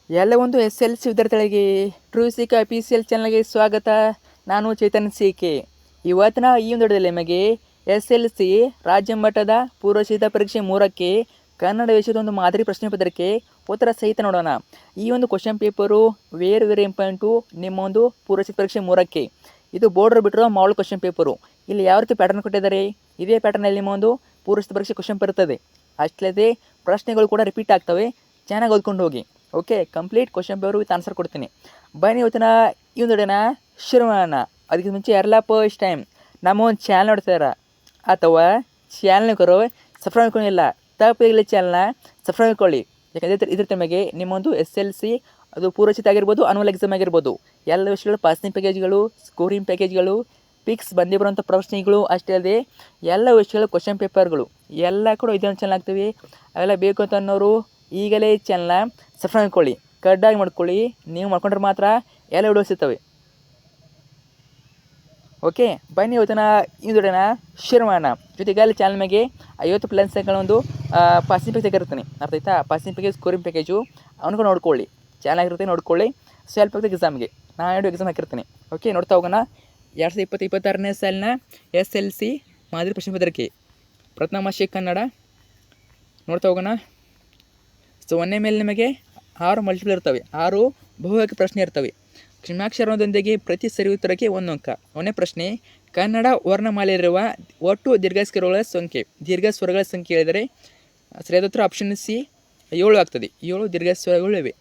ಎಲ್ಲ ಒಂದು S L C ವಿದ್ಯಾರ್ಥಿಗಳಿಗೆ ಟ್ರೂ ಸಿ ಕೆ ಅಫಿಷಿಯಲ್ ಚಾನಲ್ಗೆ ಸ್ವಾಗತ. ನಾನು ಚೇತನ್ ಸಿ.ಕೆ. ಇವತ್ತಿನ ಈ ಒಂದು ವಿಡಿಯೋದಲ್ಲಿ ನಿಮಗೆ ಎಸ್ ಎಲ್ ಸಿ ರಾಜ್ಯ ಮಟ್ಟದ ಪೂರ್ವಸಿದ್ಧ ಪರೀಕ್ಷೆ 3ಕ್ಕೆ ಕನ್ನಡ ವಿಷಯದ ಒಂದು ಮಾದರಿ ಪ್ರಶ್ನೆ ಪತ್ರಿಕೆ ಉತ್ತರ ಸಹಿತ ನೋಡೋಣ. ಈ ಒಂದು ಕ್ವಶನ್ ಪೇಪರು ವೆರಿ ಇಂಪಾರ್ಟೆಂಟು ನಿಮ್ಮ ಒಂದು ಪೂರ್ವಸಿದ್ಧ ಪರೀಕ್ಷೆ 3ಕ್ಕೆ. ಇದು ಬೋರ್ಡರ್ ಬಿಟ್ಟಿರೋ ಮಾಡೆಲ್ ಕ್ವಶನ್ ಪೇಪರು. ಇಲ್ಲಿ ಯಾವ ರೀತಿ ಪ್ಯಾಟರ್ನ್ ಕೊಟ್ಟಿದ್ದಾರೆ, ಇದೇ ಪ್ಯಾಟರ್ನಲ್ಲಿ ನಿಮ್ಮ ಒಂದು ಪೂರ್ವಸಿದ್ಧ ಪರೀಕ್ಷೆ ಕ್ವಶನ್ ಬರ್ತದೆ. ಅಷ್ಟಲ್ಲದೆ ಪ್ರಶ್ನೆಗಳು ಕೂಡ ರಿಪೀಟ್ ಆಗ್ತವೆ. ಚೆನ್ನಾಗಿ ಓದ್ಕೊಂಡು ಹೋಗಿ. Okay, complete question paper with answer ಕೊಡ್ತೀನಿ. ಬನ್ನಿ ಇವತ್ತಿನ ಈ ಒಂದು ವಿಡಿಯೋನ ಶುರು ಮಾಡೋಣ. ಅದಕ್ಕೆ ಮುಂಚೆ ಯಾರೆಲ್ಲ ಫಸ್ಟ್ ಟೈಮ್ ನಮ್ಮ ಒಂದು ಚಾನಲ್ ನೋಡ್ತಾರ ಅಥವಾ ಚಾನಲ್ ಕರೋ ಸಬ್ಸ್ಕ್ರೈಬ್ ಮಾಡ್ಕೊಂಡಿಲ್ಲ, ತಪ್ಪಿಲ್ಲ ಚಾನಲ್ನ ಸಬ್ಸ್ಕ್ರೈಬ್ ಮಾಡ್ಕೊಳ್ಳಿ. ಯಾಕಂದರೆ ಇದ್ರ ತಮಗೆ ನಿಮ್ಮೊಂದು ಎಸ್ ಎಲ್ ಸಿ ಅದು ಪೂರ್ವಸಿದ್ಧ ಆಗಿರ್ಬೋದು, ಅನುವಲ್ ಎಕ್ಸಾಮ್ ಆಗಿರ್ಬೋದು, ಎಲ್ಲ ವಿಷಯಗಳು ಪಾಸಿಂಗ್ ಪ್ಯಾಕೇಜ್ಗಳು, ಸ್ಕೋರಿಂಗ್ ಪ್ಯಾಕೇಜ್ಗಳು, ಪಿಕ್ಸ್ ಬಂದೇ ಬರುವಂಥ ಪ್ರಶ್ನೆಗಳು, ಅಷ್ಟೇ ಅಲ್ಲದೆ ಎಲ್ಲ ವಿಷಯಗಳು ಕ್ವಶನ್ ಪೇಪರ್ಗಳು ಎಲ್ಲ ಕೂಡ ಇದೊಂದು ಚಾನಲ್ ಆಗ್ತವೆ. ಅವೆಲ್ಲ ಬೇಕು ಅಂತ ಅನ್ನೋರು ಈಗಲೇ ಚಾನಲ್ನ ಸಬ್ಸ್ಕ್ರೈಬ್ ಮಾಡ್ಕೊಳ್ಳಿ, ಕಡ್ಡಾಗಿ ಮಾಡ್ಕೊಳ್ಳಿ. ನೀವು ಮಾಡ್ಕೊಂಡ್ರೆ ಮಾತ್ರ ಎಲ್ಲ ವಿಡಿಯೋಸ್ ಇರ್ತವೆ. ಓಕೆ, ಬನ್ನಿ ಇವತ್ತಿನ ಈ ವಿಡಿಯೋನ ಶೇರ್ ಮಾಡೋಣ. ಜೊತೆಗೆ ಅಲ್ಲಿ ಚಾನಲ್ ಮೇಲೆ 50+ ಒಂದು ಪಾಸಿಂಗ್ ಪ್ಯಾಕೇಜ್ ಇರ್ತೀನಿ, ಅರ್ಥ ಆಯ್ತಾ? ಪಾಸಿಂಗ್ ಪ್ಯಾಕೇಜ್, ಸ್ಕೋರಿಂಗ್ ಪ್ಯಾಕೇಜು ಅವನಿಗೂ ನೋಡ್ಕೊಳ್ಳಿ, ಚೆನ್ನಾಗಿರುತ್ತೆ, ನೋಡ್ಕೊಳ್ಳಿ. ಸ್ವಲ್ಪ ಎಕ್ಸಾಮ್ಗೆ ನಾನು 2 ಎಕ್ಸಾಮ್ ಹಾಕಿರ್ತೀನಿ. ಓಕೆ, ನೋಡ್ತಾ ಹೋಗೋಣ. 2020-2026ನೇ ಸಾಲಿನ ಎಸ್ ಎಲ್ ಸಿ ಮಾದರಿ ಪ್ರಶ್ನೆ ಪತ್ರಿಕೆ ಪ್ರಥಮ ಭಾಷೆ ಕನ್ನಡ ನೋಡ್ತಾ ಹೋಗೋಣ. ಸೊ 1ನೇ ಮೇಲೆ ನಿಮಗೆ 6 ಮಲ್ಟಿಪಲ್ ಇರ್ತವೆ, 6 ಬಹುವಾಕ್ಯ ಪ್ರಶ್ನೆ ಇರ್ತವೆ. ಕ್ಷಮಾಕ್ಷರದೊಂದಿಗೆ ಪ್ರತಿ ಸರಿ ಉತ್ತರಕ್ಕೆ 1 ಅಂಕ. 1ನೇ ಪ್ರಶ್ನೆ, ಕನ್ನಡ ವರ್ಣಮಾಲೆಯಲ್ಲಿರುವ ಒಟ್ಟು ದೀರ್ಘಸ್ವರಗಳ ಸಂಖ್ಯೆ. ದೀರ್ಘಸ್ವರಗಳ ಸಂಖ್ಯೆ ಹೇಳಿದರೆ ಸರಿಯಾದ ಉತ್ತರ ಆಪ್ಷನ್ ಸಿ 7 ಆಗ್ತದೆ. 7 ದೀರ್ಘಸ್ವರಗಳಿವೆ.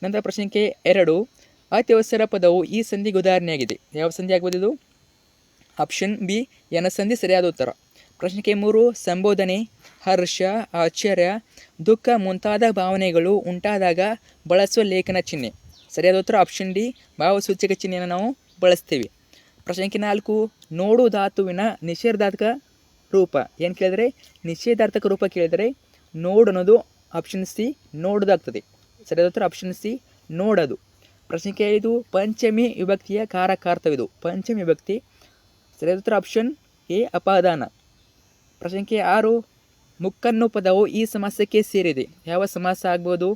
ನಂತರ ಪ್ರಶ್ನೆ 2, ಅತ್ಯವಸರ ಪದವು ಈ ಸಂಧಿಗೆ ಉದಾಹರಣೆಯಾಗಿದೆ. ಯಾವ ಸಂಧಿ ಆಗ್ಬೋದು ಇದು? ಆಪ್ಷನ್ ಬಿ ಎನ ಸಂಧಿ ಸರಿಯಾದ ಉತ್ತರ. ಪ್ರಶ್ನೆ 3, ಸಂಬೋಧನೆ, ಹರ್ಷ, ಆಶ್ಚರ್ಯ, ದುಃಖ ಮುಂತಾದ ಭಾವನೆಗಳು ಉಂಟಾದಾಗ ಬಳಸುವ ಲೇಖನ ಚಿಹ್ನೆ. ಸರಿಯಾದ ಉತ್ತರ ಆಪ್ಷನ್ ಡಿ ಭಾವಸೂಚಕ ಚಿಹ್ನೆಯನ್ನು ನಾವು ಬಳಸ್ತೀವಿ. ಪ್ರಶ್ನೆ 4, ನೋಡು ಧಾತುವಿನ ನಿಷೇಧಾರ್ಥಕ ರೂಪ. ಏನು ಕೇಳಿದರೆ ನಿಷೇಧಾರ್ಥಕ ರೂಪ ಕೇಳಿದರೆ ನೋಡು ಅನ್ನೋದು ಆಪ್ಷನ್ ಸಿ ನೋಡೋದಾಗ್ತದೆ. ಸರಿಯಾದ ಉತ್ತರ ಆಪ್ಷನ್ ಸಿ ನೋಡೋದು. ಪ್ರಶ್ನೆ 5, ಪಂಚಮಿ ವಿಭಕ್ತಿಯ ಕಾರಕಾರ್ಥವಿದು. ಪಂಚಮಿ ವಿಭಕ್ತಿ. ಸರಿಯಾದ ಉತ್ತರ ಆಪ್ಷನ್ ಎ ಅಪಾದಾನ. ಪ್ರಶ್ನೆ 6, ಮುಕ್ಕನ್ನು ಪದವು ಈ ಸಮಾಸಕ್ಕೆ ಸೇರಿದೆ. ಯಾವ ಸಮಾಸ ಆಗ್ಬೋದು?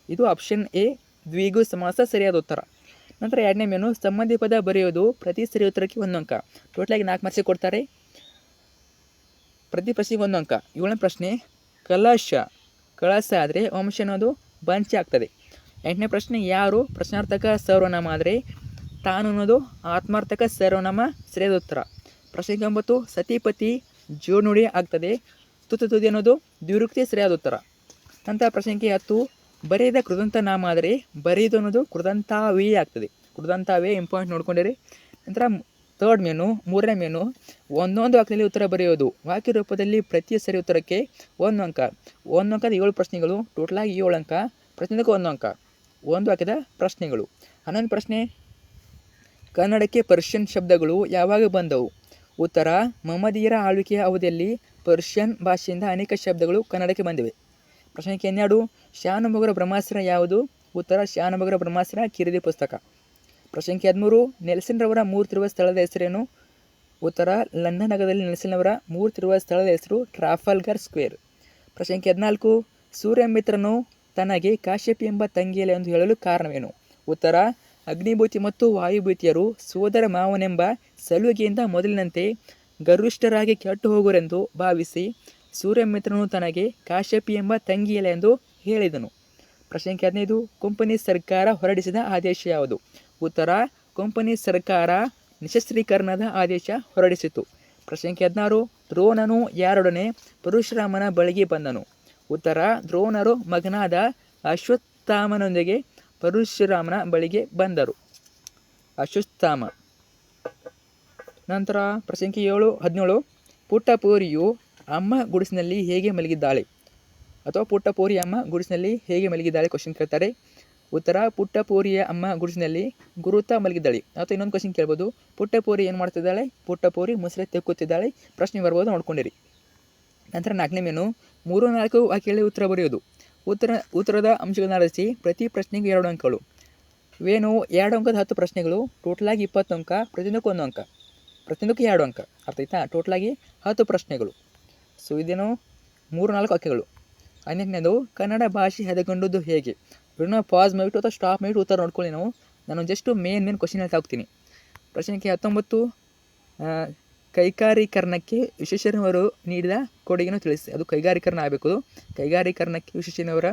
ಇದು ಆಪ್ಷನ್ ಎ ದ್ವಿಗು ಸಮಾಸ ಸರಿಯಾದ ಉತ್ತರ. ನಂತರ 2ನೇ ಮೇನು, ಸಂಬಂಧಿ ಪದ ಬರೆಯೋದು ಪ್ರತಿ ಸರಿ ಉತ್ತರಕ್ಕೆ 1 ಅಂಕ. ಟೋಟಲಾಗಿ 4 ಮಾರ್ಕ್ಸಿಗೆ ಕೊಡ್ತಾರೆ, ಪ್ರತಿ ಪ್ರಶ್ನೆಗೆ 1 ಅಂಕ. 7ನೇ ಪ್ರಶ್ನೆ, ಕಲಶ. ಕಳಸ ಆದರೆ ವಂಶ ಅನ್ನೋದು ಬಂಚ ಆಗ್ತದೆ. 8ನೇ ಪ್ರಶ್ನೆ, ಯಾರು ಪ್ರಶ್ನಾರ್ಥಕ ಸರ್ವನಾಮ ಆದರೆ ತಾನು ಅನ್ನೋದು ಆತ್ಮಾರ್ಥಕ ಸರ್ವನಾಮ ಸರಿಯಾದ ಉತ್ತರ. ಪ್ರಶ್ನೆ 9, ಸತಿಪತಿ ಜೋಡುನುಡಿ ಆಗ್ತದೆ. ತುದಿ ಅನ್ನೋದು ದ್ವಿರುಕ್ತಿ ಸರಿಯಾದ ಉತ್ತರ. ನಂತರ ಪ್ರಶ್ನೆ 10, ಬರೆದ ಕೃದಂತ ನಾಮ ಆದರೆ ಬರೆಯುವುದು ಅನ್ನೋದು ಕೃದಂತಾವೇ ಆಗ್ತದೆ. ಕೃದಂತಾವೇ ಇಂಪಾರ್ಟೆಂಟ್ ನೋಡ್ಕೊಂಡಿರಿ. ನಂತರ 3rd ಮೇನು, 3ನೇ ಮೇನು, ಒಂದೊಂದು ವಾಕ್ಯದಲ್ಲಿ ಉತ್ತರ ಬರೆಯೋದು. ವಾಕ್ಯ ರೂಪದಲ್ಲಿ ಪ್ರತಿ ಸರಿ ಉತ್ತರಕ್ಕೆ 1 ಅಂಕ. 1 ಅಂಕದ 7 ಪ್ರಶ್ನೆಗಳು, ಟೋಟಲಾಗಿ 7 ಅಂಕ. ಪ್ರತಿಯೊಂದಕ್ಕೂ 1 ಅಂಕ. 1 ವಾಕ್ಯದ ಪ್ರಶ್ನೆಗಳು. 11ನೇ ಪ್ರಶ್ನೆ, ಕನ್ನಡಕ್ಕೆ ಪರ್ಷಿಯನ್ ಶಬ್ದಗಳು ಯಾವಾಗ ಬಂದವು? ಉತ್ತರ, ಮಹಮ್ಮದೀಯರ ಆಳ್ವಿಕೆಯ ಅವಧಿಯಲ್ಲಿ ಪರ್ಷಿಯನ್ ಭಾಷೆಯಿಂದ ಅನೇಕ ಶಬ್ದಗಳು ಕನ್ನಡಕ್ಕೆ ಬಂದಿವೆ. ಪ್ರಶ್ನೆ 12, ಶಾನುಭೋಗರ ಬ್ರಹ್ಮಾಸ್ತ್ರ ಯಾವುದು? ಉತ್ತರ, ಶಾನುಭೋಗರ ಬ್ರಹ್ಮಾಸ್ತ್ರ ಕಿರಿದಿ ಪುಸ್ತಕ. ಪ್ರಶ್ನೆ 13, ನೆಲ್ಸನ್ ರವರ ಮೂರ್ತಿರುವ ಸ್ಥಳದ ಹೆಸರೇನು? ಉತ್ತರ, ಲಂಡನ್ ನಗರದಲ್ಲಿ ನೆಲ್ಸನ್ ಅವರ ಮೂರ್ತಿರುವ ಸ್ಥಳದ ಹೆಸರು ಟ್ರಾಫಲ್ಗರ್ ಸ್ಕ್ವೇರ್. ಪ್ರಶ್ನೆ 14, ಸೂರ್ಯಮಿತ್ರನು ತನಗೆ ಕಾಶ್ಯಪಿ ಎಂಬ ತಂಗಿಯಲ್ಲ ಎಂದು ಹೇಳಲು ಕಾರಣವೇನು? ಉತ್ತರ, ಅಗ್ನಿಭೂತಿ ಮತ್ತು ವಾಯುಭೂತಿಯರು ಸೋದರ ಮಾವನೆಂಬ ಸಲುಗೆಯಿಂದ ಮೊದಲಿನಂತೆ ಗರ್ವಿಷ್ಠರಾಗಿ ಕೆಟ್ಟು ಹೋಗುವರೆಂದು ಭಾವಿಸಿ ಸೂರ್ಯಮಿತ್ರನು ತನಗೆ ಕಾಶ್ಯಪಿ ಎಂಬ ತಂಗಿಯಲ್ಲ ಎಂದು ಹೇಳಿದನು. ಪ್ರಶ್ನೆ 15, ಕೊಂಪನಿ ಸರ್ಕಾರ ಹೊರಡಿಸಿದ ಆದೇಶ ಯಾವುದು? ಉತ್ತರ, ಕೊಂಪನಿ ಸರ್ಕಾರ ನಿಶಸ್ತ್ರೀಕರಣದ ಆದೇಶ ಹೊರಡಿಸಿತು. ಪ್ರಶ್ನೆ 16, ದ್ರೋಣನು ಯಾರೊಡನೆ ಪರಶುರಾಮನ ಬಳಿಗೆ ಬಂದನು? ಉತ್ತರ, ದ್ರೋಣರು ಮಗನಾದ ಅಶ್ವತ್ಥಾಮನೊಂದಿಗೆ ಪರಶುರಾಮನ ಬಳಿಗೆ ಬಂದರು. ಅಶ್ವತ್ಥಾಮ. ನಂತರ ಪ್ರಶ್ನೆ 17, ಪುಟ್ಟಪೋರಿಯು ಅಮ್ಮ ಗುಡಿಸಿನಲ್ಲಿ ಹೇಗೆ ಮಲಗಿದ್ದಾಳೆ? ಅಥವಾ ಪುಟ್ಟಪೋರಿಯ ಅಮ್ಮ ಗುಡಿಸಿನಲ್ಲಿ ಹೇಗೆ ಮಲಗಿದ್ದಾಳೆ ಕ್ವಶನ್ ಕೇಳ್ತಾರೆ. ಉತ್ತರ, ಪುಟ್ಟಪೋರಿಯ ಅಮ್ಮ ಗುಡಿಸಿನಲ್ಲಿ ಗುರುತ ಮಲಗಿದ್ದಾಳೆ. ಅಥವಾ ಇನ್ನೊಂದು ಕ್ವಶನ್ ಕೇಳ್ಬೋದು, ಪುಟ್ಟಪೋರಿ ಏನು ಮಾಡ್ತಿದ್ದಾಳೆ? ಪುಟ್ಟಪೋರಿ ಮುಸುರೆ ತೆಕ್ಕುತ್ತಿದ್ದಾಳೆ. ಪ್ರಶ್ನೆ ಬರ್ಬೋದು, ನೋಡ್ಕೊಂಡಿರಿ. ನಂತರ 4ನೇ ಮೇನು, 3-4 ವಾಕ್ಯಗಳಲ್ಲಿ ಉತ್ತರ ಬರೆಯೋದು. ಉತ್ತರದ ಅಂಶಗಳನ್ನು ಆರಿಸಿ ಪ್ರತಿ ಪ್ರಶ್ನೆಗೆ 2 ಅಂಕಗಳು. ಇವೇನು 2 ಅಂಕದ 10 ಪ್ರಶ್ನೆಗಳು, ಟೋಟಲಾಗಿ 20 ಅಂಕ. ಪ್ರತಿಯೊಂದಕ್ಕೂ 1 ಅಂಕ. ಪ್ರತಿಯೊಂದಕ್ಕೂ 2 ಅಂಕ. ಅರ್ಥ ಆಯ್ತಾ? ಟೋಟಲಾಗಿ 10 ಪ್ರಶ್ನೆಗಳು. ಸೊ ಇದೇನು 3-4 ವಾಕ್ಯಗಳು. 18ನೇದು, ಕನ್ನಡ ಭಾಷೆ ಹದಗೊಂಡದ್ದು ಹೇಗೆ? ವಿಡಿಯೋನ ಪಾಸ್ ಮಾಡಿಬಿಟ್ಟು ಅಥವಾ ಸ್ಟಾಪ್ ಮಾಡಿಬಿಟ್ಟು ಉತ್ತರ ನೋಡ್ಕೊಳ್ಳಿ. ನಾನು ಜಸ್ಟು ಮೇನ್ ಕ್ವಶನ್ ಹೇಳ್ತಾ ಹೋಗ್ತೀನಿ. ಪ್ರಶ್ನೆ ಸಂಖ್ಯೆ 19 ಕೈಗಾರೀಕರಣಕ್ಕೆ ವಿಶ್ವೇಶ್ವರಯ್ಯನವರು ನೀಡಿದ ಕೊಡುಗೆಯನ್ನು ತಿಳಿಸಿ. ಅದು ಕೈಗಾರೀಕರಣ ಆಗಬೇಕು. ಕೈಗಾರೀಕರಣಕ್ಕೆ ವಿಶ್ವೇಶ್ವರಯ್ಯನವರ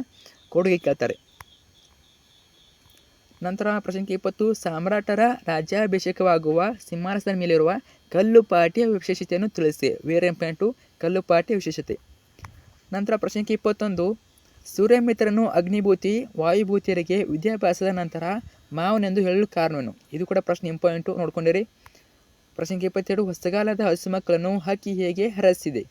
ಕೊಡುಗೆ ಕೇಳ್ತಾರೆ. ನಂತರ ಪ್ರಶ್ನೆ ಸಂಖ್ಯೆ 20 ಸಾಮ್ರಾಟರ ರಾಜ್ಯಾಭಿಷೇಕವಾಗುವ ಸಿಂಹಾಸನದ ಮೇಲಿರುವ ಕಲ್ಲುಪಾಟಿಯ ವಿಶೇಷತೆಯನ್ನು ತಿಳಿಸಿ. ವೇರ್ ಇಂಪಾರ್ಟೆಂಟು ಕಲ್ಲುಪಾಟಿಯ ವಿಶೇಷತೆ. ನಂತರ ಪ್ರಶ್ನೆ ಸಂಖ್ಯೆ 21 ಸೂರ್ಯಮಿತ್ರನು ಅಗ್ನಿಭೂತಿ ವಾಯುಭೂತಿಯರಿಗೆ ವಿದ್ಯಾಭ್ಯಾಸದ ನಂತರ ಮಾವನೆಂದು ಹೇಳಲು ಕಾರಣವೇನು. ಇದು ಕೂಡ ಪ್ರಶ್ನೆ ಇಂಪಾರ್ಟೆಂಟು, ನೋಡ್ಕೊಂಡಿರಿ. ಪ್ರಶ್ನೆ ಸಂಖ್ಯೆ 22 ಹೊಸಗಾಲದ ಹಸು ಮಕ್ಕಳನ್ನು ಹಕ್ಕಿ ಹೇಗೆ ಹರಸಿದೆ.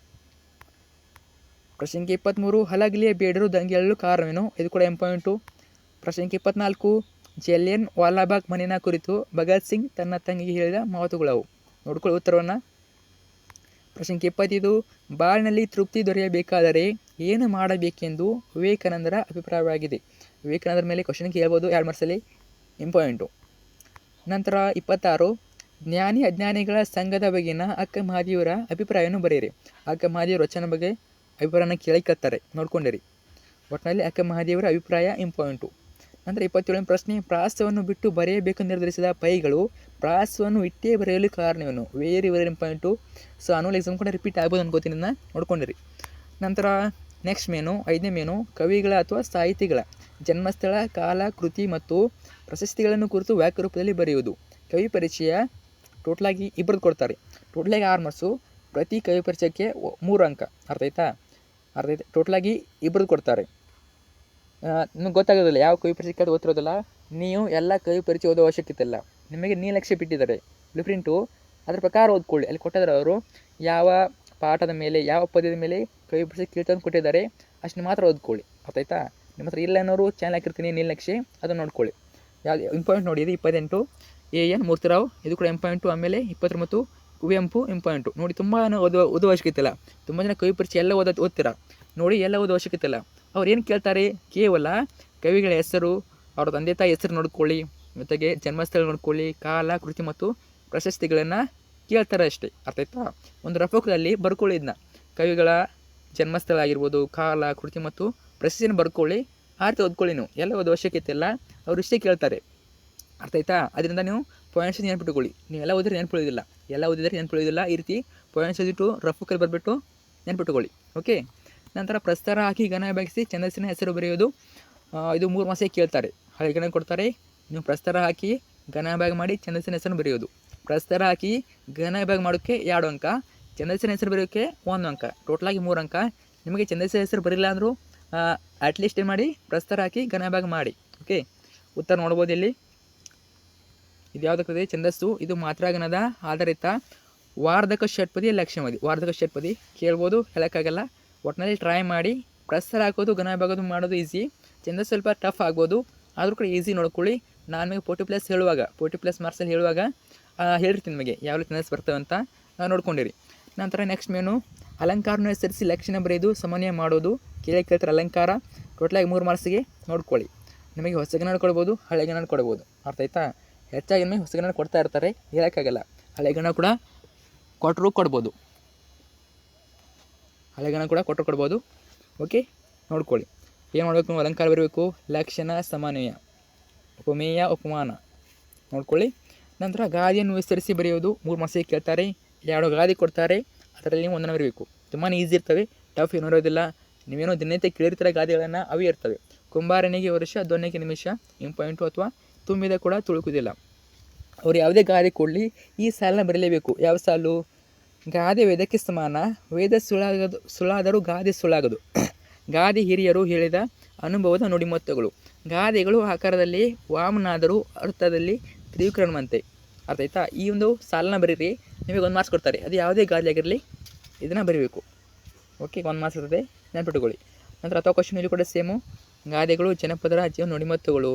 ಪ್ರಶ್ನೆ ಸಂಖ್ಯೆ 23 ಹಲಗಲಿಯ ಬೇಡರು ದಂಗೆ ಹೇಳಲು ಕಾರಣವೇನು. ಇದು ಕೂಡ ಇಂಪಾರ್ಟೆಂಟು. ಪ್ರಶ್ನೆ ಸಂಖ್ಯೆ 24 ಜಲಿಯನ್ ವಾಲಾಬಾಗ್ ಮನೆಯ ಕುರಿತು ಭಗತ್ ಸಿಂಗ್ ತನ್ನ ತಂಗಿಗೆ ಹೇಳಿದ ಮಾತುಗಳವು. ನೋಡ್ಕೊಳ್ಳಿ ಉತ್ತರವನ್ನು. ಪ್ರಶ್ನೆ ಸಂಖ್ಯೆ 25 ಬಾಳಿನಲ್ಲಿ ತೃಪ್ತಿ ದೊರೆಯಬೇಕಾದರೆ ಏನು ಮಾಡಬೇಕೆಂದು ವಿವೇಕಾನಂದರ ಅಭಿಪ್ರಾಯವಾಗಿದೆ. ವಿವೇಕಾನಂದರ ಮೇಲೆ ಕ್ವಶನ್ ಕೇಳ್ಬೋದು 2 ಮಾರ್ಕ್ಸಲ್ಲಿ, ಇಂಪಾರ್ಟೆಂಟು. ನಂತರ 26 ಜ್ಞಾನಿ ಅಜ್ಞಾನಿಗಳ ಸಂಘದ ಬಗೆಗಿನ ಅಕ್ಕ ಮಹಾದೇವರ ಅಭಿಪ್ರಾಯವನ್ನು ಬರೆಯಿರಿ. ಅಕ್ಕ ಮಹಾದೇವರ ವಚನ ಬಗ್ಗೆ ಅಭಿಪ್ರಾಯನ ಕೇಳಿಕತ್ತಾರೆ, ನೋಡ್ಕೊಂಡಿರಿ. ಒಟ್ಟಿನಲ್ಲಿ ಅಕ್ಕ ಮಹಾದೇವರ ಅಭಿಪ್ರಾಯ ಇಂಪಾರ್ಟೆಂಟು. ನಂತರ 27ನೇ ಪ್ರಶ್ನೆ ಪ್ರಾಸವನ್ನು ಬಿಟ್ಟು ಬರೆಯಬೇಕು ನಿರ್ಧರಿಸಿದ ಪೈಗಳು ಪ್ರಾಸವನ್ನು ಇಟ್ಟೇ ಬರೆಯಲು ಕಾರಣವೇನು. Very important. So annual exam ಕೂಡ ರಿಪೀಟ್ ಆಗ್ಬೋದು ಅನ್ಕೋತೀನಿ, ನೋಡ್ಕೊಂಡಿರಿ. ನಂತರ ನೆಕ್ಸ್ಟ್ ಐದನೇ ಮೇನು ಕವಿಗಳ ಅಥವಾ ಸಾಹಿತಿಗಳ ಜನ್ಮಸ್ಥಳ, ಕಾಲ, ಕೃತಿ ಮತ್ತು ಪ್ರಶಸ್ತಿಗಳನ್ನು ಕುರಿತು ವಾಕ್ಯ ರೂಪದಲ್ಲಿ ಬರೆಯುವುದು. ಕವಿ ಪರಿಚಯ ಟೋಟಲಾಗಿ ಇಬ್ಬರದ್ದು ಕೊಡ್ತಾರೆ. ಟೋಟಲಾಗಿ 6 ಮಾರ್ಕ್ಸು. ಪ್ರತಿ ಕವಿ ಪರಿಚಯಕ್ಕೆ 3 ಅಂಕ. ಅರ್ಥ ಆಯ್ತಾ. ಟೋಟಲಾಗಿ ಇಬ್ಬರದ್ದು ಕೊಡ್ತಾರೆ. ನಿಮಗೆ ಗೊತ್ತಾಗೋದಿಲ್ಲ ಯಾವ ಕವಿ ಪರಿಚಯಕ್ಕೆ ಅದು ಗೊತ್ತಿರೋದಿಲ್ಲ. ನೀವು ಎಲ್ಲ ಕವಿ ಪರಿಚಯ ಓದೋ ಅವಶ್ಯಕತೆ ಇಲ್ಲ. ನಿಮಗೆ ನೀಲಕ್ಷೆ ಬಿಟ್ಟಿದ್ದಾರೆ ಬ್ಲೂಪ್ರಿಂಟು, ಅದ್ರ ಪ್ರಕಾರ ಓದ್ಕೊಳ್ಳಿ. ಅಲ್ಲಿ ಕೊಟ್ಟಿದ್ದಾರೆ ಅವರು ಯಾವ ಪಾಠದ ಮೇಲೆ ಯಾವ ಪದ್ಯದ ಮೇಲೆ ಕವಿ ಪರಿಚಯ ಕೇಳ್ತಂದು ಕೊಟ್ಟಿದ್ದಾರೆ, ಅಷ್ಟನ್ನು ಮಾತ್ರ ಓದ್ಕೊಳ್ಳಿ. ಅರ್ಥ ಆಯ್ತಾ. ನಿಮ್ಮ ಹತ್ರ ಇಲ್ಲ ಅನ್ನೋರು ಚಾನಲ್ ಹಾಕಿರ್ತೀನಿ ನೀಲಕ್ಷೆ, ಅದನ್ನು ನೋಡ್ಕೊಳ್ಳಿ. ಯಾವುದು ಇಂಪಾರ್ಟೆಂಟ್ ನೋಡಿ. ಇದು 28 AN ಮೂರ್ತಿರಾವ್, ಇದು ಕೂಡ ಇಂಪಾರ್ಟೆಂಟು. ಆಮೇಲೆ 29 ಕುವೆಂಪು ಇಂಪಾರ್ಟೆಂಟು. ನೋಡಿ ತುಂಬ ಓದೋ ಅವಶ್ಯಕತೆ ಇಲ್ಲ. ತುಂಬ ಜನ ಕವಿ ಪರಿಚಯ ಎಲ್ಲ ಓದ್ತೀರಾ ನೋಡಿ, ಎಲ್ಲ ಓದೋ ಅವಶ್ಯಕತೆ ಇಲ್ಲ. ಅವ್ರು ಏನು ಕೇಳ್ತಾರೆ, ಕೇವಲ ಕವಿಗಳ ಹೆಸರು, ಅವ್ರ ತಂದೆ ತಾಯಿ ಹೆಸರು ನೋಡ್ಕೊಳ್ಳಿ, ಜೊತೆಗೆ ಜನ್ಮಸ್ಥಳ ನೋಡ್ಕೊಳ್ಳಿ, ಕಾಲ, ಕೃತಿ ಮತ್ತು ಪ್ರಶಸ್ತಿಗಳನ್ನು ಕೇಳ್ತಾರೆ ಅಷ್ಟೇ. ಅರ್ಥ ಆಯ್ತಾ. ಒಂದು ರಫೋಕ್ದಲ್ಲಿ ಬರ್ಕೊಳ್ಳಿ, ಇದನ್ನ ಕವಿಗಳ ಜನ್ಮಸ್ಥಳ ಆಗಿರ್ಬೋದು, ಕಾಲ, ಕೃತಿ ಮತ್ತು ಪ್ರಶಸ್ತಿಯನ್ನು ಬರ್ಕೊಳ್ಳಿ. ಆ ರೀತಿ ಓದ್ಕೊಳ್ಳಿ. ನೀವು ಎಲ್ಲ ಓದೋ ಅವಶ್ಯಕತೆ ಇಲ್ಲ, ಅವ್ರು ಇಷ್ಟೇ ಕೇಳ್ತಾರೆ. ಅರ್ಥ ಆಯ್ತಾ. ಅದರಿಂದ ನೀವು ಪಾಯಿಂಟ್ಸ್ ನೆನ್ಪಿಟ್ಕೊಳ್ಳಿ. ನೀವೆಲ್ಲ ಓದಿದ್ರೆ ನೆನ್ಪಿಡೋದಿಲ್ಲ, ಎಲ್ಲ ಓದಿದ್ರೆ ನೆನ್ಪಿಡೋದಿಲ್ಲ. ಈ ರೀತಿ ಪಾಯಿಂಟ್ಸ್ ಓದಿಟ್ಟು ರಫೋಕಲ್ಲಿ ಬರೆದ್ಬಿಟ್ಟು ನೆನ್ಪಿಟ್ಕೊಳ್ಳಿ. ಓಕೆ. ನಂತರ ಪ್ರಸ್ತಾರ ಹಾಕಿ ಘನ ಭಾಗಿಸಿ ಛಂದಸ್ಸಿನ ಹೆಸರು ಬರೆಯೋದು. ಇದು 3 ಮಾರ್ಕ್ಸಿಗೆ ಕೇಳ್ತಾರೆ. ಹಳೆಗಣ ಕೊಡ್ತಾರೆ. ನೀವು ಪ್ರಸ್ತಾರ ಹಾಕಿ ಘನ ಭಾಗ ಮಾಡಿ ಛಂದಸ್ಸಿನ ಹೆಸರು ಬರೆಯೋದು. ಪ್ರಸ್ತಾರ ಹಾಕಿ ಘನ ಭಾಗ ಮಾಡೋಕ್ಕೆ 2 ಅಂಕ, ಛಂದಸ್ಸಿನ ಹೆಸರು ಬರೆಯೋಕ್ಕೆ 1 ಅಂಕ, ಟೋಟಲಾಗಿ 3 ಅಂಕ. ನಿಮಗೆ ಛಂದಸ್ಸಿನ ಹೆಸರು ಬರಿಲ್ಲ ಅಂದರೂ ಅಟ್ಲೀಸ್ಟ್ ಏನು ಮಾಡಿ, ಪ್ರಸ್ತಾರ ಹಾಕಿ ಘನ ಭಾಗ ಮಾಡಿ. ಓಕೆ. ಉತ್ತರ ನೋಡ್ಬೋದು ಇಲ್ಲಿ. ಇದು ಯಾವುದಕ್ಕೆ ಛಂದಸ್ಸು. ಇದು ಮಾತ್ರಾಗಣದ ಆಧಾರಿತ ವಾರ್ಧಕ ಷಟ್ಪದಿ, ಲಕ್ಷಮದಿ. ವಾರ್ಧಕ ಷಟ್ಪದಿ ಕೇಳ್ಬೋದು, ಹೇಳೋಕ್ಕಾಗಲ್ಲ. ಒಟ್ಟಿನಲ್ಲಿ ಟ್ರೈ ಮಾಡಿ. ಪ್ರಸ್ತಾರ ಹಾಕೋದು ಘನ ಭಾಗೋದು ಮಾಡೋದು ಈಸಿ. ಛಂದಸ್ಸು ಸ್ವಲ್ಪ ಟಫ್ ಆಗ್ಬೋದು, ಆದರೂ ಕೂಡ ಈಸಿ ನೋಡ್ಕೊಳ್ಳಿ. ನಾನು ನಿಮಗೆ 40+ ಹೇಳುವಾಗ 40+ ಮಾರ್ಕ್ಸಲ್ಲಿ ಹೇಳುವಾಗ ಹೇಳಿರ್ತೀನಿ ನಿಮಗೆ ಯಾವ ಛಂದಸ್ಸು ಬರ್ತವೆ ಅಂತ ನೋಡ್ಕೊಂಡಿರಿ. ನಂತರ ನೆಕ್ಸ್ಟ್ ಅಲಂಕಾರವನ್ನು ಹೆಸರಿಸಿ ಲಕ್ಷಣ ಬರೆಯೋದು, ಸಮನ್ವಯ ಮಾಡೋದು. ಕೇಳ್ತಾರೆ ಅಲಂಕಾರ. ಟೋಟಲಾಗಿ 3 ಮಾರ್ಕ್ಸಿಗೆ ನೋಡ್ಕೊಳ್ಳಿ. ನಿಮಗೆ ಹೊಸಗನ್ನಡ ಕೊಡ್ಬೋದು, ಹಳೆಗನ್ನಡ ಕೊಡ್ಬೋದು. ಅರ್ಥ ಆಯ್ತಾ. ಹೆಚ್ಚಾಗಿ ನಿಮಗೆ ಹೊಸಗನ್ನಡ ಕೊಡ್ತಾ ಇರ್ತಾರೆ, ಹೇಳೋಕ್ಕಾಗಲ್ಲ. ಹಳೆಗನ್ನಡ ಕೂಡ ಕೊಡ್ಬೋದು. ಹಳೆಗನ್ನಡ ಕೂಡ ಕೊಡ್ಬೋದು. ಓಕೆ. ನೋಡ್ಕೊಳ್ಳಿ. ಏನು ಮಾಡಬೇಕು, ಅಲಂಕಾರ ಬರಬೇಕು, ಲಕ್ಷಣ, ಸಮನ್ವಯ, ಉಪಮೇಯ, ಉಪಮಾನ ನೋಡ್ಕೊಳ್ಳಿ. ನಂತರ ಗಾದಿಯನ್ನು ವಿಸ್ತರಿಸಿ ಬರೆಯೋದು. 3 ಮಾರ್ಕ್ಸಿಗೆ ಕೇಳ್ತಾರೆ. 2 ಗಾದಿ ಕೊಡ್ತಾರೆ, ಅದರಲ್ಲಿ ನೀವು ಒಂದನ್ನು ಬರಬೇಕು. ತುಂಬಾ ಈಸಿ ಇರ್ತವೆ, ಟಫ್ ಏನೂ ಇರೋದಿಲ್ಲ. ನೀವೇನೋ ದಿನನಿತ್ಯ ಕೇಳಿರ್ತಾರೆ ಗಾದಿಗಳನ್ನು, ಅವೇ ಇರ್ತವೆ. ಕುಂಬಾರನಿಗೆ ವರ್ಷ, ದೊನ್ನೆಗೆ ನಿಮಿಷ ಇಂಪಾರ್ಟೆಂಟು. ಅಥವಾ ತುಂಬಿದ ಕೂಡ ತುಳುಕುವುದಿಲ್ಲ. ಅವ್ರು ಯಾವುದೇ ಗಾದೆ ಕೊಡಲಿ ಈ ಸಾಲನ್ನ ಬರೀಲೇಬೇಕು. ಯಾವ ಸಾಲು? ಗಾದೆ ವೇದಕ್ಕೆ ಸಮಾನ, ವೇದ ಸುಳ್ಳಾದರೂ ಗಾದೆ ಸುಳ್ಳಾಗದು. ಗಾದೆ ಹಿರಿಯರು ಹೇಳಿದ ಅನುಭವದ ನುಡಿಮತ್ತುಗಳು. ಗಾದೆಗಳು ಆಕಾರದಲ್ಲಿ ವಾಮನಾದರೂ ಅರ್ಥದಲ್ಲಿ ತ್ರಿವಿಕ್ರಮಂತೆ. ಅರ್ಥ ಆಯ್ತಾ. ಈ ಒಂದು ಸಾಲನ್ನ ಬರೀರಿ, ನಿಮಗೆ 1 ಮಾರ್ಕ್ಸ್ ಕೊಡ್ತಾರೆ. ಅದು ಯಾವುದೇ ಗಾದೆ ಆಗಿರಲಿ ಇದನ್ನು ಬರೀಬೇಕು. ಓಕೆ. 1 ಮಾರ್ಕ್ಸ್ ಇರ್ತದೆ, ನೆನಪಿಟ್ಟುಕೊಳ್ಳಿ. ನಂತರ ಅಥವಾ ಕ್ವಶನ್ ಇಲ್ಲಿ ಕೂಡ ಸೇಮು. ಗಾದೆಗಳು, ಜನಪದರ ಜೀವ ನುಡಿಮತ್ತುಗಳು,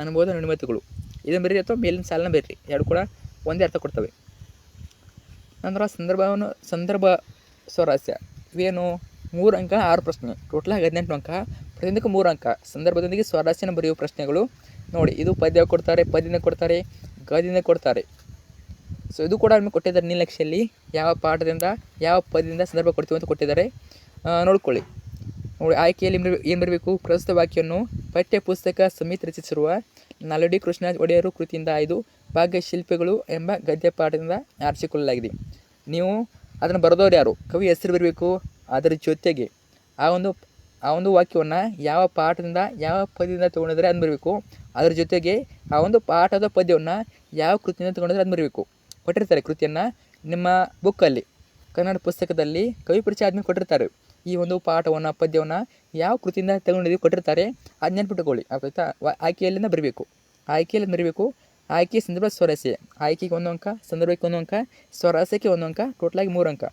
ಅನುಭವದ ನುಡಿಮತ್ತುಗಳು. ಇದನ್ನು ಬರೀರಿ ಅಥವಾ ಮೇಲಿನ ಸಾಲನ್ನ ಬರೀರಿ, 2 ಕೂಡ ಒಂದೇ ಅರ್ಥ ಕೊಡ್ತವೆ. ನಂತರ ಸಂದರ್ಭ ಸ್ವಾರಸ್ಯ ಇವೇನು 3 ಅಂಕ 6 ಪ್ರಶ್ನೆ, ಟೋಟಲಾಗಿ 18 ಅಂಕ. ಪ್ರತಿಯೊಂದಕ್ಕೂ 3 ಅಂಕ. ಸಂದರ್ಭದೊಂದಿಗೆ ಸ್ವಾರಸ್ಯನ ಬರೆಯುವ ಪ್ರಶ್ನೆಗಳು ನೋಡಿ. ಇದು ಪದ್ಯ ಕೊಡ್ತಾರೆ, ಪದ್ಯದಿಂದ ಕೊಡ್ತಾರೆ, ಗದ್ಯದಿಂದ ಕೊಡ್ತಾರೆ. ಸೊ ಇದು ಕೂಡ ನಿಮಗೆ ಕೊಟ್ಟಿದ್ದಾರೆ ನೀಲಕ್ಷೆಯಲ್ಲಿ. ಯಾವ ಪಾಠದಿಂದ ಯಾವ ಪದ್ಯದಿಂದ ಸಂದರ್ಭ ಕೊಡ್ತೀವಿ ಅಂತ ಕೊಟ್ಟಿದ್ದಾರೆ, ನೋಡ್ಕೊಳ್ಳಿ. ನೋಡಿ ಆಯ್ಕೆಯಲ್ಲಿ ಏನು ಬರಬೇಕು? ಪ್ರಸ್ತುತ ವಾಕ್ಯವನ್ನು ಪಠ್ಯ ಪುಸ್ತಕ ಸಮಿತಿ ರಚಿಸಿರುವ ನಾಲ್ವಡಿ ಕೃಷ್ಣ ಒಡೆಯರು ಕೃತಿಯಿಂದ ಆಯ್ದು ಭಾಗ್ಯಶಿಲ್ಪಿಗಳು ಎಂಬ ಗದ್ಯ ಪಾಠದಿಂದ ಆರಿಸಿಕೊಳ್ಳಲಾಗಿದೆ. ನೀವು ಅದನ್ನು ಬರೆದವ್ರು ಯಾರು? ಕವಿ ಹೆಸರು ಬರಬೇಕು. ಅದರ ಜೊತೆಗೆ ಆ ಒಂದು ವಾಕ್ಯವನ್ನು ಯಾವ ಪಾಠದಿಂದ ಯಾವ ಪದ್ಯದಿಂದ ತೊಗೊಂಡಿದ್ರೆ ಅದು ಬರಬೇಕು. ಅದರ ಜೊತೆಗೆ ಆ ಒಂದು ಪಾಠದ ಪದ್ಯವನ್ನು ಯಾವ ಕೃತಿಯಿಂದ ತೊಗೊಂಡಿದ್ರೆ ಅದು ಬರಬೇಕು. ಕೊಟ್ಟಿರ್ತಾರೆ ಕೃತಿಯನ್ನು ನಿಮ್ಮ ಬುಕ್ಕಲ್ಲಿ, ಕನ್ನಡ ಪುಸ್ತಕದಲ್ಲಿ ಕವಿ ಪರಿಚಯ ಆದ್ಮೇಲೆ ಕೊಟ್ಟಿರ್ತಾರೆ. ಈ ಒಂದು ಪಾಠವನ್ನು ಪದ್ಯವನ್ನು ಯಾವ ಕೃತಿಯಿಂದ ತಗೊಂಡಿದ್ದೀವಿ ಕೊಟ್ಟಿರ್ತಾರೆ, ಅದು ನೆನ್ಪಿಟ್ಟುಕೊಳ್ಳಿ. ಆಯ್ತಾ? ಆಯ್ಕೆಯಲ್ಲಿಂದ ಬರಬೇಕು. ಆಯ್ಕೆಯಲ್ಲಿ ಬರಬೇಕು. ಆಯ್ಕೆ ಸಂದರ್ಭ ಸ್ವರಸ್ಯ. ಆಯ್ಕೆಗೆ 1 ಅಂಕ, ಸಂದರ್ಭಕ್ಕೆ 1 ಅಂಕ, ಸ್ವರಸ್ಯಕ್ಕೆ 1 ಅಂಕ, ಟೋಟಲಾಗಿ 3 ಅಂಕ.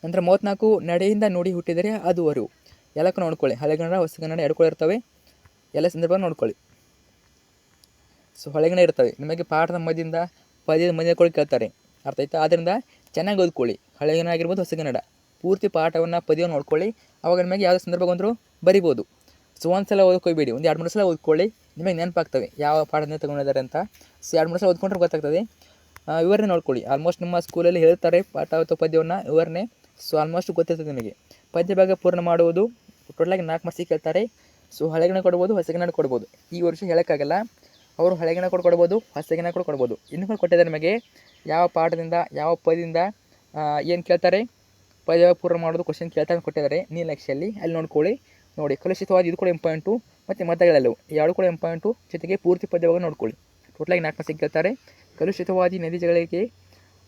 ನಂತರ 34 ನಡೆಯಿಂದ ನುಡಿ ಹುಟ್ಟಿದರೆ ಅದು ಅರಿವು. ಎಲ್ಲಕ್ಕೂ ನೋಡ್ಕೊಳ್ಳಿ. ಹಳೆಗನ್ನಡ ಹೊಸಗನ್ನಡ ಎರಡು ಇರ್ತವೆ. ಎಲ್ಲ ಸಂದರ್ಭ ನೋಡ್ಕೊಳ್ಳಿ. ಸೊ ಹಳೆಗನ್ನಡ ಇರ್ತವೆ. ನಿಮಗೆ ಪಾಠದ ಮಧ್ಯದಿಂದ ಪದ್ಯದ ಮಧ್ಯದಲ್ಲಿ ಕೇಳ್ತಾರೆ. ಅರ್ಥ ಆಯ್ತಾ? ಆದ್ದರಿಂದ ಚೆನ್ನಾಗಿ ಓದ್ಕೊಳ್ಳಿ. ಹಳೆಗನ್ನಡ ಆಗಿರ್ಬೋದು, ಹೊಸಗನ್ನಡ ಪೂರ್ತಿ ಪಾಠವನ್ನು ಪದ್ಯವನ್ನು ನೋಡ್ಕೊಳ್ಳಿ. ಅವಾಗ ನಿಮಗೆ ಯಾವುದೇ ಸಂದರ್ಭ ಬಂದರೂ ಬರಿಬೋದು. ಸೊ ಒಂದು ಸಲ ಓದ್ಕೊಬೇಡಿ, ಒಂದು 2-3 ಸಲ ಓದ್ಕೊಳ್ಳಿ. ನಿಮಗೆ ನೆನಪಾಗ್ತವೆ ಯಾವ ಪಾಠದಿಂದ ತೊಗೊಂಡಿದ್ದಾರೆ ಅಂತ. ಸೊ 2-3 ಸಲ ಓದ್ಕೊಂಡ್ರೆ ಗೊತ್ತಾಗ್ತದೆ. ವಿವರಣೆ ನೋಡ್ಕೊಳ್ಳಿ. ಆಲ್ಮೋಸ್ಟ್ ನಿಮ್ಮ ಸ್ಕೂಲಲ್ಲಿ ಹೇಳ್ತಾರೆ ಪಾಠ ಅಥವಾ ಪದ್ಯವನ್ನು ವಿವರಣೆ. ಸೊ ಆಲ್ಮೋಸ್ಟ್ ಗೊತ್ತಿರ್ತದೆ ನಿಮಗೆ. ಪದ್ಯ ಭಾಗ ಪೂರ್ಣ ಮಾಡುವುದು ಟೋಟಲಾಗಿ 4 ಮಾರ್ಕ್ಸಿಗೆ ಕೇಳ್ತಾರೆ. ಸೊ ಹಳೆಗನ್ನಡ ಕೊಡ್ಬೋದು, ಹೊಸಗನ್ನಡ ಕೊಡ್ಬೋದು. ಈ ವರ್ಷ ಹೇಳೋಕ್ಕಾಗಲ್ಲ. ಅವರು ಹಳೆಗನ್ನಡ ಕೊಡ್ಬೋದು, ಹೊಸಗನ್ನಡ ಕೊಡ್ಬೋದು. ಇನ್ನೂ ಕೊಟ್ಟಿದ್ದಾರೆ ನಿಮಗೆ ಯಾವ ಪಾಠದಿಂದ ಯಾವ ಪದ್ಯದಿಂದ ಏನು ಕೇಳ್ತಾರೆ, ಪದ್ಯ ಪೂರ್ಣ ಮಾಡೋದು ಕ್ವಶನ್ ಕೇಳ್ತಾರೆ ಕೊಟ್ಟಿದ್ದಾರೆ ನೀಲನಕ್ಷೆಯಲ್ಲಿ. ಅಲ್ಲಿ ನೋಡ್ಕೊಳ್ಳಿ. ನೋಡಿ, ಕಲುಷಿತವಾದ ಇದು ಕೂಡ ಇಂಪಾರ್ಟೆಂಟು ಮತ್ತು ಮತಗಳೆಲ್ಲವು ಎರಡು ಕೂಡ ಇಂಪಾರ್ಟೆಂಟು. ಜೊತೆಗೆ ಪೂರ್ತಿ ಪದ್ಯವಾಗಿ ನೋಡ್ಕೊಳ್ಳಿ. ಟೋಟಲಾಗಿ 4 ಮಾರ್ಕ್ಸಿಗೆ ಕೇಳ್ತಾರೆ. ಕಲುಷಿತವಾದಿ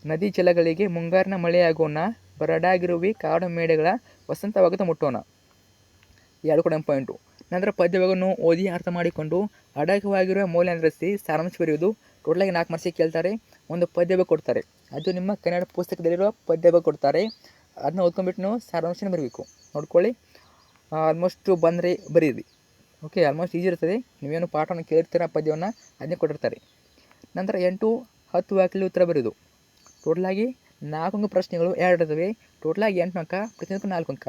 ನದಿ ಜಲಗಳಿಗೆ ಮುಂಗಾರಿನ ಮಳೆಯಾಗೋಣ, ಬರಡಾಗಿರುವಿ ಕಾಡು ಮೇಡೆಗಳ ವಸಂತವಾಗುತ್ತಾ ಮುಟ್ಟೋಣ. ಎರಡು ಕೂಡ ಇಂಪಾರ್ಟೆಂಟು. ನಂತರ ಪದ್ಯವನ್ನು ಓದಿ ಅರ್ಥ ಮಾಡಿಕೊಂಡು ಅಡಕವಾಗಿರುವ ಮೌಲ್ಯ ನಿರ್ಧರಿಸಿ ಸಾರಾಂಶ ಬರೆಯುವುದು. ಟೋಟಲಾಗಿ 4 ಮಾರ್ಕ್ಸಿಗೆ ಕೇಳ್ತಾರೆ. ಒಂದು ಪದ್ಯ ಕೊಡ್ತಾರೆ, ಅದು ನಿಮ್ಮ ಕನ್ನಡ ಪುಸ್ತಕದಲ್ಲಿರುವ ಪದ್ಯ ಕೊಡ್ತಾರೆ. ಅದನ್ನ ಓದ್ಕೊಂಡ್ಬಿಟ್ಟು ನೀವು ಸಾರಾಂಶನ ಬರಬೇಕು. ನೋಡ್ಕೊಳ್ಳಿ. ಆಲ್ಮೋಸ್ಟು ಬಂದರೆ ಬರೀರಿ. ಓಕೆ, ಆಲ್ಮೋಸ್ಟ್ ಈಸಿ ಇರ್ತದೆ. ನೀವೇನು ಪಾಠವನ್ನು ಕೇಳಿರ್ತೀರ ಪದ್ಯವನ್ನು ಅದನ್ನೇ ಕೊಟ್ಟಿರ್ತಾರೆ. ನಂತರ 8-10 ವಾಕ್ಯದಲ್ಲಿ ಉತ್ತರ ಬರೆಯೋದು. ಟೋಟಲಾಗಿ 4 ಪ್ರಶ್ನೆಗಳು 2 ಇರ್ತವೆ. ಟೋಟಲಾಗಿ 8 ಅಂಕ, ಪ್ರತಿಯೊಂದಕ್ಕೂ 4 ಅಂಕ.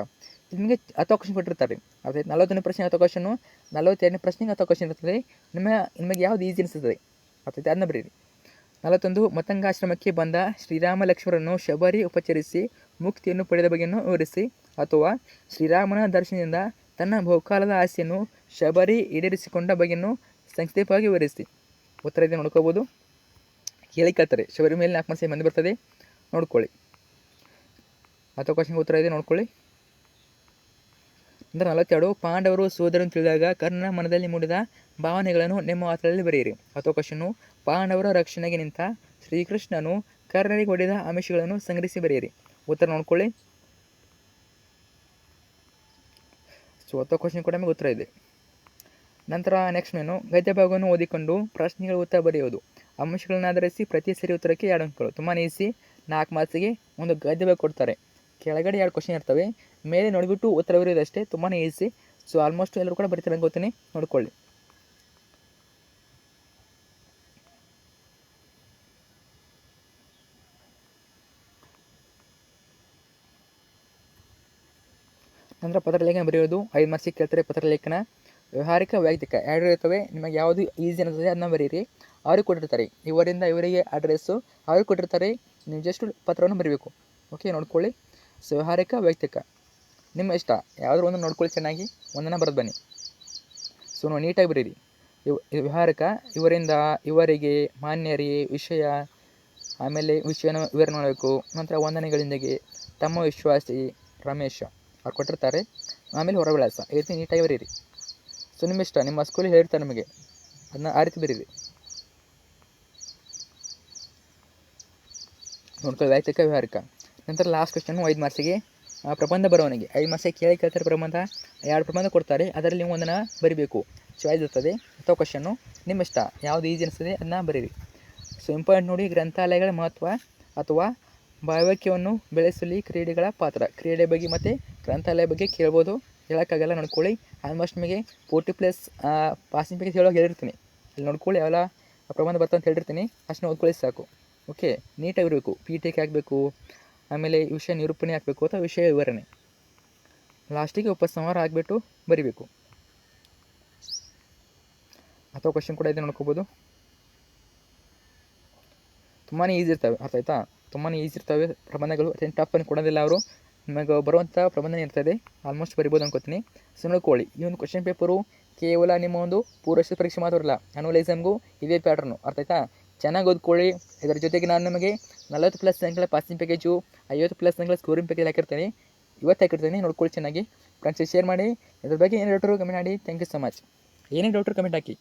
ನಿಮಗೆ 10 ಕ್ವಶನ್ ಕೊಟ್ಟಿರ್ತಾರೆ. ಅದೇ 41ನೇ ಪ್ರಶ್ನೆ 10 ಕ್ವಶನು, 42ನೇ ಪ್ರಶ್ನೆಗೆ 10 ಕ್ವಶನ್ ಇರ್ತದೆ. ನಿಮಗೆ ಯಾವುದು ಈಸಿ ಅನಿಸ್ತದೆ ಅರ್ಥೈತೆ ಅದನ್ನ ಬರೀರಿ. 41 ಮತಂಗಾಶ್ರಮಕ್ಕೆ ಬಂದ ಶ್ರೀರಾಮ ಲಕ್ಷ್ಮಣರನ್ನು ಶಬರಿ ಉಪಚರಿಸಿ ಮುಕ್ತಿಯನ್ನು ಪಡೆದ ಬಗೆಯನ್ನು ವಿವರಿಸಿ. ಅಥವಾ ಶ್ರೀರಾಮನ ದರ್ಶನದಿಂದ ತನ್ನ ಬಹುಕಾಲದ ಆಸೆಯನ್ನು ಶಬರಿ ಈಡೇರಿಸಿಕೊಂಡ ಬಗೆಯನ್ನು ಸಂಕ್ಷೇಪವಾಗಿ ವಿವರಿಸಿ. ಉತ್ತರ ಇದೆ ನೋಡ್ಕೋಬೋದು. ಕೇಳ್ತಾರೆ ಶಬರಿ ಮೇಲೆ 4 ಮಾರ್ಕ್ಸಿಗೆ ಬಂದು ಬರ್ತದೆ. ನೋಡ್ಕೊಳ್ಳಿ. 10 ಕ್ವಶನ್ಗೆ ಉತ್ತರ ಇದೆ ನೋಡ್ಕೊಳ್ಳಿ. ನಂತರ 42 ಪಾಂಡವರು ಸೋದರನ್ನು ತಿಳಿದಾಗ ಕರ್ಣನ ಮನದಲ್ಲಿ ಮೂಡಿದ ಭಾವನೆಗಳನ್ನು ನಿಮ್ಮ ಮಾತುಗಳಲ್ಲಿ ಬರೆಯಿರಿ. 10 ಕ್ವಶನ್ನು ಪಾಂಡವರ ರಕ್ಷಣೆಗೆ ನಿಂತ ಶ್ರೀಕೃಷ್ಣನು ಕರ್ಣನಿಗೆ ಹೊಡೆದ ಆಮಿಷಗಳನ್ನು ಸಂಗ್ರಹಿಸಿ ಬರೆಯಿರಿ. ಉತ್ತರ ನೋಡ್ಕೊಳ್ಳಿ. ಸೊ 10 ಕ್ವಶನ್ ಕೂಡ ನಮಗೆ ಉತ್ತರ ಇದೆ. ನಂತರ ನೆಕ್ಸ್ಟ್ ಮೇನು ಗದ್ಯ ಭಾಗವನ್ನು ಓದಿಕೊಂಡು ಪ್ರಶ್ನೆಗಳ ಉತ್ತರ ಬರೆಯುವುದು. ಅಂಶಗಳನ್ನು ಆಧರಿಸಿ ಪ್ರತಿ ಸರಿ ಉತ್ತರಕ್ಕೆ 2 ಅಂಕಗಳು. ತುಂಬಾ ಈಸಿ. 4 ಮಾರ್ಕ್ಸಿಗೆ ಒಂದು ಗದ್ಯ ಭಾಗ ಕೊಡ್ತಾರೆ. ಕೆಳಗಡೆ 2 ಕ್ವಶನ್ ಇರ್ತವೆ, ಮೇಲೆ ನೋಡಿಬಿಟ್ಟು ಉತ್ತರ ಬರೆಯೋದಷ್ಟೇ. ತುಂಬಾ ಈಸಿ. ಸೊ ಆಲ್ಮೋಸ್ಟ್ ಎಲ್ಲರೂ ಕೂಡ ಬರೀತಾರೆ ಅನ್ಕೋತೀನಿ. ನೋಡ್ಕೊಳ್ಳಿ. ನಂತರ ಪತ್ರಲೇಖನ ಬರೆಯೋದು 5 ಮಾರ್ಕ್ಸಿಗೆ ಕೇಳ್ತಾರೆ. ಪತ್ರಲೇಖನ ವ್ಯವಹಾರಿಕ ವೈಯಕ್ತಿಕ 2 ಇರ್ತವೆ. ನಿಮಗೆ ಯಾವುದು ಈಸಿ ಅನಿಸ್ತದೆ ಅದನ್ನ ಬರೀರಿ. ಅವ್ರಿಗೆ ಕೊಟ್ಟಿರ್ತಾರೆ, ಇವರಿಂದ ಇವರಿಗೆ ಅಡ್ರೆಸ್ಸು ಅವ್ರಿಗೆ ಕೊಟ್ಟಿರ್ತಾರೆ. ನೀವು ಜಸ್ಟ್ ಪತ್ರವನ್ನು ಬರೀಬೇಕು. ಓಕೆ, ನೋಡ್ಕೊಳ್ಳಿ. ಸೊ ವ್ಯವಹಾರಿಕ ವೈಯಕ್ತಿಕ ನಿಮ್ಮ ಇಷ್ಟ, ಯಾವುದಾದ್ರು ಒಂದು ನೋಡ್ಕೊಳ್ಳಿ. ಚೆನ್ನಾಗಿ ಒಂದನ್ನು ಬರೆದು ಬನ್ನಿ. ಸೊ ನಾವು ನೀಟಾಗಿ ಬರೀರಿ. ವ್ಯವಹಾರಿಕ ಇವರಿಂದ ಇವರಿಗೆ, ಮಾನ್ಯರಿಗೆ, ವಿಷಯ, ಆಮೇಲೆ ವಿಷಯನ ವಿವರಣೆ ಮಾಡಬೇಕು. ನಂತರ ವಂದನೆಗಳಿಂದಗೆ ತಮ್ಮ ವಿಶ್ವಾಸಿ ರಮೇಶ ಅವ್ರು ಕೊಟ್ಟಿರ್ತಾರೆ. ಆಮೇಲೆ ಹೊರವಿಳಾಸ ಈ ರೀತಿ ನೀಟಾಗಿ ಬರೀರಿ. ಸೊ ನಿಮ್ಮ ಇಷ್ಟ, ನಿಮ್ಮ ಸ್ಕೂಲಿಗೆ ಹೇಳ್ತಾರೆ ನಿಮಗೆ, ಅದನ್ನ ಆ ರೀತಿ ಬರೀರಿ. ನೋಡ್ಕೊಳ್ಳಿ ವೈಯಕ್ತಿಕ ವ್ಯವಹಾರಿಕ. ನಂತರ ಲಾಸ್ಟ್ ಕ್ವಶನ್ನು 5 ಮಾರ್ಕ್ಸಿಗೆ ಪ್ರಬಂಧ ಬರವಣಿಗೆ. 5 ಮಾರ್ಕ್ಸಿಗೆ ಕೇಳ್ತಾರೆ ಪ್ರಬಂಧ. 2 ಪ್ರಬಂಧ ಕೊಡ್ತಾರೆ, ಅದರಲ್ಲಿ ನೀವು ಒಂದನ್ನು ಬರಿಬೇಕು. ಚಾಯ್ಸ್ ಇರ್ತದೆ. 10 ಕ್ವಶನ್ನು ನಿಮ್ಮ ಇಷ್ಟ, ಯಾವುದು ಈಸಿ ಅನಿಸ್ತದೆ ಅದನ್ನ ಬರೀರಿ. ಸೊ ಇಂಪಾರ್ಟೆಂಟ್ ನೋಡಿ, ಗ್ರಂಥಾಲಯಗಳ ಮಹತ್ವ ಅಥವಾ ಭಾವೈಕ್ಯವನ್ನು ಬೆಳೆಸಲಿ ಕ್ರೀಡೆಗಳ ಪಾತ್ರ. ಕ್ರೀಡೆ ಬಗ್ಗೆ ಮತ್ತು ಗ್ರಂಥಾಲಯ ಬಗ್ಗೆ ಕೇಳ್ಬೋದು, ಹೇಳೋಕ್ಕಾಗಲ್ಲ. ನೋಡ್ಕೊಳ್ಳಿ. ಆಲ್ಮೋಸ್ಟ್ ನಿಮಗೆ 40+ ಪಾಸಿಂಗ್ ಬಗ್ಗೆ ಹೇಳಿರ್ತೀನಿ. ಅಲ್ಲಿ ನೋಡ್ಕೊಳ್ಳಿ, ಯಾವೆಲ್ಲ ಪ್ರಬಂಧ ಬರ್ತವೆ ಅಂತ ಹೇಳಿರ್ತೀನಿ. ಅಷ್ಟನ್ನ ಓದ್ಕೊಳ್ಳಿ ಸಾಕು. ಓಕೆ, ನೀಟಾಗಿರಬೇಕು. ಪೀಠಿಕೆ ಹಾಕಬೇಕು, ಆಮೇಲೆ ವಿಷಯ ನಿರೂಪಣೆ ಹಾಕಬೇಕು ಅಥವಾ ವಿಷಯ ವಿವರಣೆ. ಲಾಸ್ಟಿಗೆ ಉಪಸಂಹಾರ ಆಗಿಬಿಟ್ಟು ಬರಿಬೇಕು. 10 ಕ್ವಶನ್ ಕೂಡ ಇದೆ ನೋಡ್ಕೋಬೋದು. ತುಂಬಾ ಈಸಿ ಇರ್ತವೆ. ಅರ್ಥ ಆಯ್ತಾ? ತುಂಬಾ ಈಸಿ ಇರ್ತವೆ ಪ್ರಬಂಧಗಳು. ಅದೇನು ಟಫ್ ಅನ್ನು ಕೊಡೋದಿಲ್ಲ ಅವರು. ನಿಮಗೆ ಬರುವಂಥ ಪ್ರಬಂಧನ ಇರ್ತದೆ, ಆಲ್ಮೋಸ್ಟ್ ಬರಿಬೋದು ಅನ್ಕೋತೀನಿ. ಸುಣ್ಣಕೋಳಿ ಈ ಒಂದು ಕ್ವಶನ್ ಪೇಪರು ಕೇವಲ ನಿಮ್ಮ ಒಂದು ಪೂರ್ವಶ ಪರೀಕ್ಷೆ ಮಾತ್ರ ಇರಲ್ಲ, ಆ್ಯನುವಲ್ ಎಕ್ಸಾಮ್ಗೂ ಇದೇ ಪ್ಯಾಟ್ರನ್ನು, ಅರ್ಥ ಆಯ್ತಾ? ಚೆನ್ನಾಗಿ ಓದ್ಕೊಳ್ಳಿ. ಇದರ ಜೊತೆಗೆ ನಾನು ನಿಮಗೆ 40+ ಅಂಕಗಳ ಪಾಸಿಂಗ್ ಪ್ಯಾಕೇಜು, 50+ ಅಂಕಗಳ ಸ್ಕೋರಿಂಗ್ ಪ್ಯಾಕೇಜ್ ಹಾಕಿರ್ತೀನಿ, ಇವತ್ತು ಹಾಕಿರ್ತೀನಿ, ನೋಡ್ಕೊಳ್ಳಿ ಚೆನ್ನಾಗಿ. ಫ್ರೆಂಡ್ಸ್ ಶೇರ್ ಮಾಡಿ. ಇದ್ರ ಬಗ್ಗೆ ಏನು ಡೌಟ್ರು ಕಮೆಂಟ್ ಮಾಡಿ. Thank you so much. ಏನೇ ಡೌಟ್ರು ಕಮೆಂಟ್ ಹಾಕಿ.